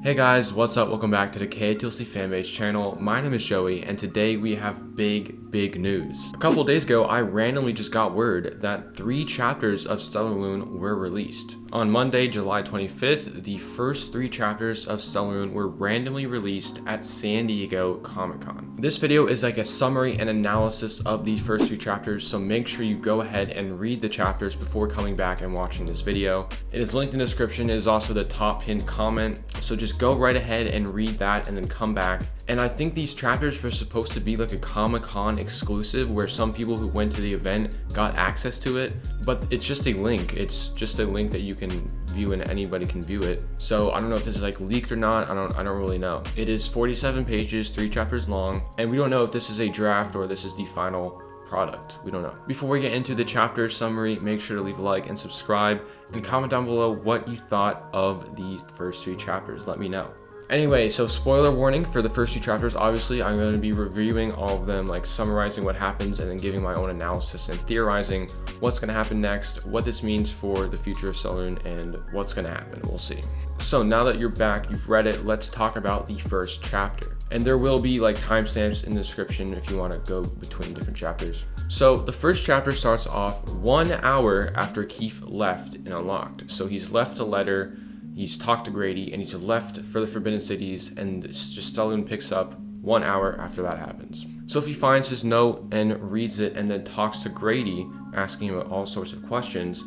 Hey guys, what's up? Welcome back to the KotLC Fanbase channel. My name is Joey, and today we have big news. A couple days ago, I randomly just got word that 3 chapters of STELLARLUNE were released. On Monday, July 25th, the first 3 chapters of STELLARLUNE were randomly released at San Diego Comic-Con. This video is like a summary and analysis of the first 3 chapters, so make sure you go ahead and read the chapters before coming back and watching this video. It is linked in the description. It is also the top pinned comment, so just go right ahead and read that and then come back. And I think these chapters were supposed to be like a Comic-Con exclusive where some people who went to the event got access to it, but it's just a link. It's just a link that you can view and anybody can view it. So I don't know if this is like leaked or not. I don't really know. It is 47 pages, 3 chapters long, and we don't know if this is a draft or this is the final product. We don't know. Before we get into the chapter summary, make sure to leave a like and subscribe and comment down below what you thought of the first 3 chapters. Let me know. Anyway, so spoiler warning for the first 2 chapters. Obviously, I'm going to be reviewing all of them, like summarizing what happens and then giving my own analysis and theorizing what's going to happen next, what this means for the future of STELLARLUNE, and what's going to happen. We'll see. So now that you're back, you've read it, let's talk about the first chapter. And there will be like timestamps in the description if you want to go between different chapters. So the first chapter starts off 1 hour after Keefe left and unlocked. So he's left a letter, he's talked to Grady, and he's left for the Forbidden Cities, and just STELLARLUNE picks up 1 hour after that happens. Sophie finds his note and reads it and then talks to Grady, asking him all sorts of questions.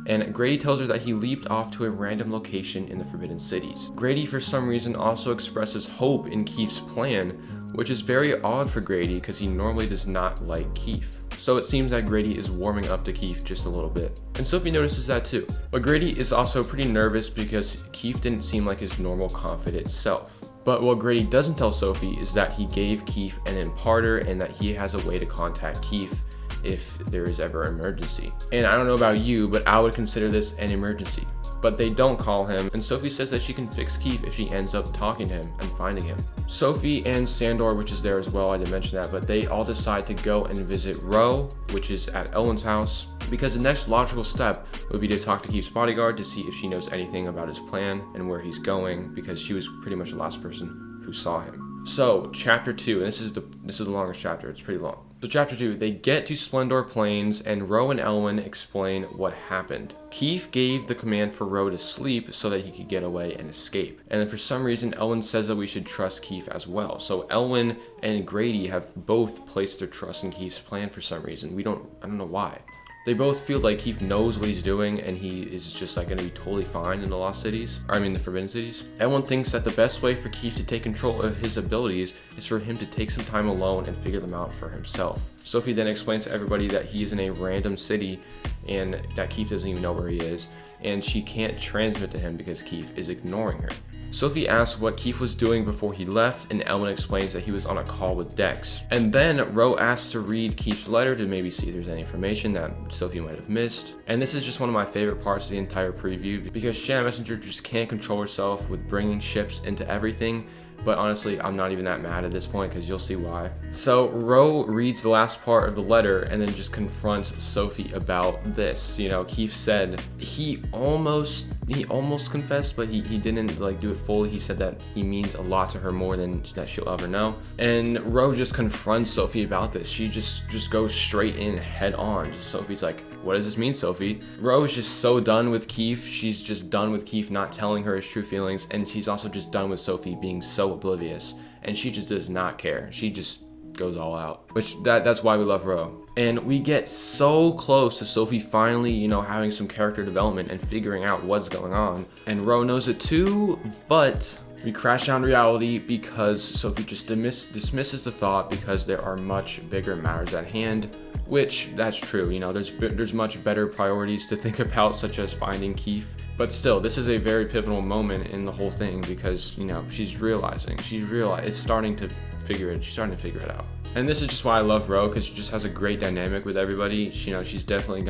And Grady tells her that he leaped off to a random location in the Forbidden Cities. Grady, for some reason, also expresses hope in Keefe's plan, which is very odd for Grady because he normally does not like Keefe. So it seems that Grady is warming up to Keefe just a little bit. And Sophie notices that too. But Grady is also pretty nervous because Keefe didn't seem like his normal confident self. But what Grady doesn't tell Sophie is that he gave Keefe an imparter and that he has a way to contact Keefe if there is ever an emergency. And I don't know about you, but I would consider this an emergency. But they don't call him, and Sophie says that she can fix Keefe if she ends up talking to him and finding him. Sophie and Sandor, which is there as well, I didn't mention that, but they all decide to go and visit Roe, which is at Elwyn's house, because the next logical step would be to talk to Keefe's bodyguard to see if she knows anything about his plan and where he's going, because she was pretty much the last person who saw him. So chapter 2, and this is the longest chapter, it's pretty long. So chapter 2, they get to Splendor Plains and Roe and Elwyn explain what happened. Keefe gave the command for Roe to sleep so that he could get away and escape. And then for some reason, Elwyn says that we should trust Keefe as well. So Elwyn and Grady have both placed their trust in Keefe's plan for some reason. I don't know why. They both feel like Keefe knows what he's doing and he is just like gonna be totally fine in the Lost Cities, the Forbidden Cities. Everyone thinks that the best way for Keefe to take control of his abilities is for him to take some time alone and figure them out for himself. Sophie then explains to everybody that he is in a random city and that Keefe doesn't even know where he is, and she can't transmit to him because Keefe is ignoring her. Sophie asks what Keefe was doing before he left, and Elwyn explains that he was on a call with Dex. And then Roe asks to read Keefe's letter to maybe see if there's any information that Sophie might have missed. And this is just one of my favorite parts of the entire preview because Shannon Messenger just can't control herself with bringing ships into everything. But honestly, I'm not even that mad at this point because you'll see why. So Roe reads the last part of the letter and then just confronts Sophie about this. You know, Keefe said he almost confessed, but he didn't like do it fully. He said that he means a lot to her more than that she'll ever know. And Roe just confronts Sophie about this. She just goes straight in head on. Sophie's like, what does this mean, Sophie? Roe is just so done with Keefe. She's just done with Keefe not telling her his true feelings, and she's also just done with Sophie being so oblivious, and she just does not care. She just goes all out, which that's why we love Roe. And we get so close to Sophie finally, having some character development and figuring out what's going on. And Roe knows it too, but we crash down to reality because Sophie just dismisses the thought because there are much bigger matters at hand, which that's true. There's much better priorities to think about, such as finding Keefe. But still, this is a very pivotal moment in the whole thing because, she's starting to figure it out. And this is just why I love Roe, because she just has a great dynamic with everybody. She's definitely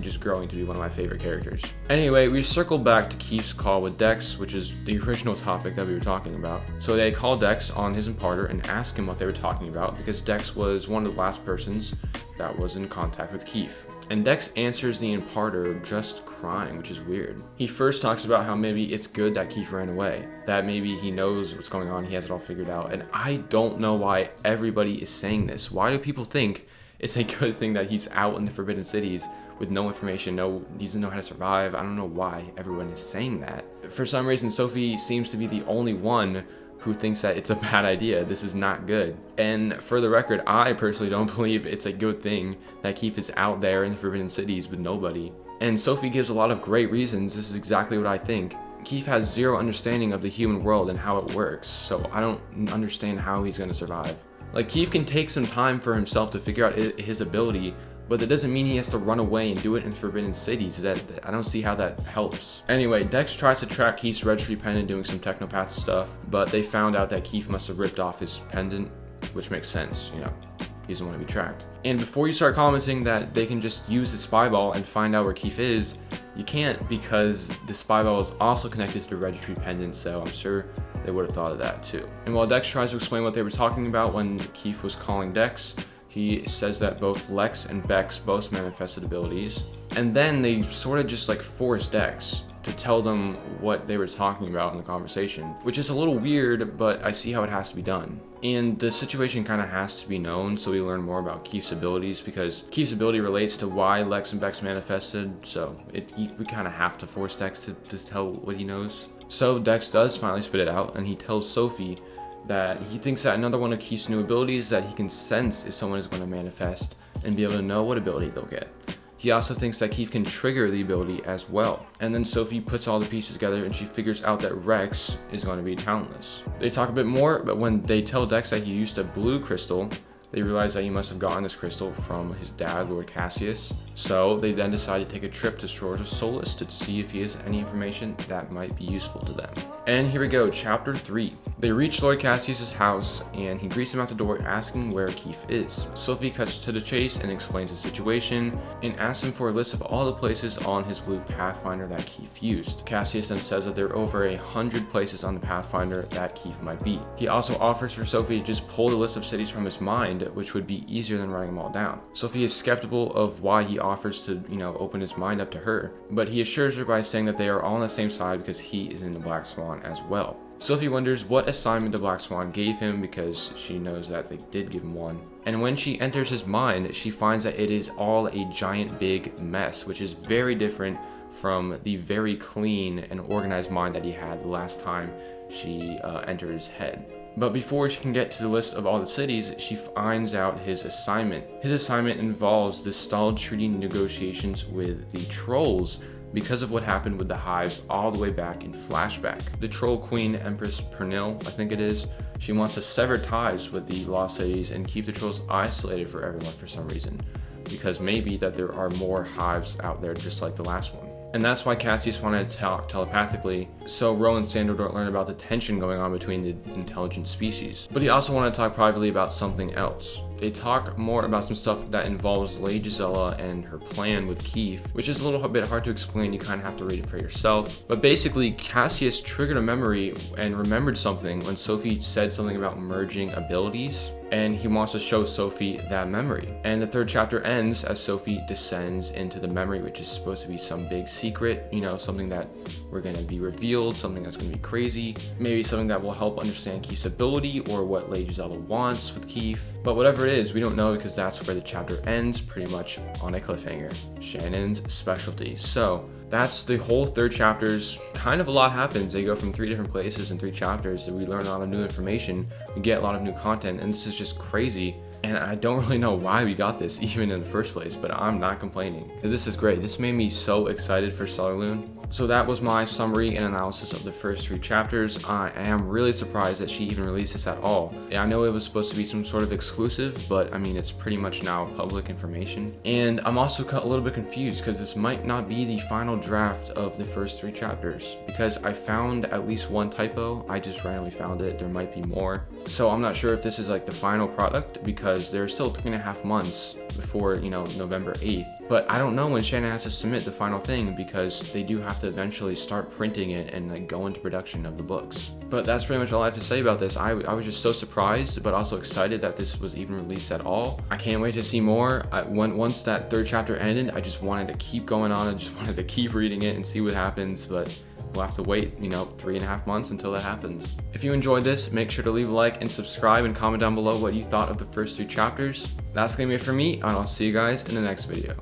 just growing to be one of my favorite characters. Anyway, we circle back to Keefe's call with Dex, which is the original topic that we were talking about. So they call Dex on his imparter and ask him what they were talking about because Dex was one of the last persons that was in contact with Keefe. And Dex answers the imparter just crying, which is weird. He first talks about how maybe it's good that Keefe ran away, that maybe he knows what's going on, he has it all figured out. And I don't know why everybody is saying this. Why do people think it's a good thing that he's out in the Forbidden Cities with no information, he doesn't know how to survive? I don't know why everyone is saying that. For some reason, Sophie seems to be the only one who thinks that it's a bad idea. This is not good. And for the record, I personally don't believe it's a good thing that Keefe is out there in the Forbidden Cities with nobody. And Sophie gives a lot of great reasons. This is exactly what I think. Keefe has zero understanding of the human world and how it works, so I don't understand how he's gonna survive. Like, Keefe can take some time for himself to figure out his ability, but that doesn't mean he has to run away and do it in Forbidden Cities. I don't see how that helps. Anyway, Dex tries to track Keefe's registry pendant doing some technopath stuff, but they found out that Keefe must have ripped off his pendant, which makes sense, he doesn't want to be tracked. And before you start commenting that they can just use the spy ball and find out where Keefe is, you can't, because the spy ball is also connected to the registry pendant, so I'm sure they would have thought of that too. And while Dex tries to explain what they were talking about when Keefe was calling Dex, he says that both Lex and Bex both manifested abilities. And then they sort of just force Dex to tell them what they were talking about in the conversation, which is a little weird, but I see how it has to be done. And the situation kind of has to be known so we learn more about Keefe's abilities, because Keefe's ability relates to why Lex and Bex manifested, so we kind of have to force Dex to tell what he knows. So Dex does finally spit it out, and he tells Sophie that he thinks that another one of Keefe's new abilities that he can sense if someone is going to manifest and be able to know what ability they'll get. He also thinks that Keefe can trigger the ability as well. And then Sophie puts all the pieces together and she figures out that Rex is going to be talentless. They talk a bit more, but when they tell Dex that he used a blue crystal, they realize that he must have gotten this crystal from his dad, Lord Cassius. So they then decide to take a trip to Shores of Solace to see if he has any information that might be useful to them. And here we go, chapter 3. They reach Lord Cassius's house and he greets him at the door asking where Keefe is. Sophie cuts to the chase and explains the situation and asks him for a list of all the places on his blue Pathfinder that Keefe used. Cassius then says that there are over 100 places on the Pathfinder that Keefe might be. He also offers for Sophie to just pull the list of cities from his mind, which would be easier than writing them all down. Sophie is skeptical of why he offers to, open his mind up to her, but he assures her by saying that they are all on the same side because he is in the Black Swan as well. Sophie wonders what assignment the Black Swan gave him because she knows that they did give him one. And when she enters his mind, she finds that it is all a giant big mess, which is very different from the very clean and organized mind that he had the last time she entered his head. But before she can get to the list of all the cities, she finds out his assignment. His assignment involves the stalled treaty negotiations with the trolls because of what happened with the hives all the way back in flashback. The troll queen, Empress Pernil, I think it is, she wants to sever ties with the lost cities and keep the trolls isolated for everyone for some reason, because maybe that there are more hives out there just like the last one. And that's why Cassius wanted to talk telepathically, so Ro and Sandor don't learn about the tension going on between the intelligent species. But he also wanted to talk privately about something else. They talk more about some stuff that involves Lady Gisela and her plan with Keefe, which is a little bit hard to explain, you kind of have to read it for yourself. But basically, Cassius triggered a memory and remembered something when Sophie said something about merging abilities, and he wants to show Sophie that memory. And the third chapter ends as Sophie descends into the memory, which is supposed to be some big secret, something that we're going to be revealed, something that's going to be crazy, maybe something that will help understand Keefe's ability or what Lady Gisela wants with Keefe. But whatever it is, we don't know because that's where the chapter ends, pretty much on a cliffhanger. Shannon's specialty. So that's the whole third chapters. Kind of a lot happens. They go from 3 different places in 3 chapters. We learn a lot of new information. We get a lot of new content, and this is just crazy. And I don't really know why we got this even in the first place, but I'm not complaining. This is great. This made me so excited for STELLARLUNE. So that was my summary and analysis of the first 3 chapters. I am really surprised that she even released this at all. Yeah, I know it was supposed to be some sort of exclusive, but I mean, it's pretty much now public information. And I'm also a little bit confused because this might not be the final draft of the first 3 chapters, because I found at least one typo. I just randomly found it. There might be more. So I'm not sure if this is like the final product, because there's still 3.5 months before, November 8th. But I don't know when Shannon has to submit the final thing because they do have to eventually start printing it and like go into production of the books. But that's pretty much all I have to say about this. I was just so surprised, but also excited that this was even released at all. I can't wait to see more. Once that 3rd chapter ended, I just wanted to keep going on. I just wanted to keep reading it and see what happens, but we'll have to wait, 3.5 months until that happens. If you enjoyed this, make sure to leave a like and subscribe and comment down below what you thought of the first 3 chapters. That's gonna be it for me, and I'll see you guys in the next video.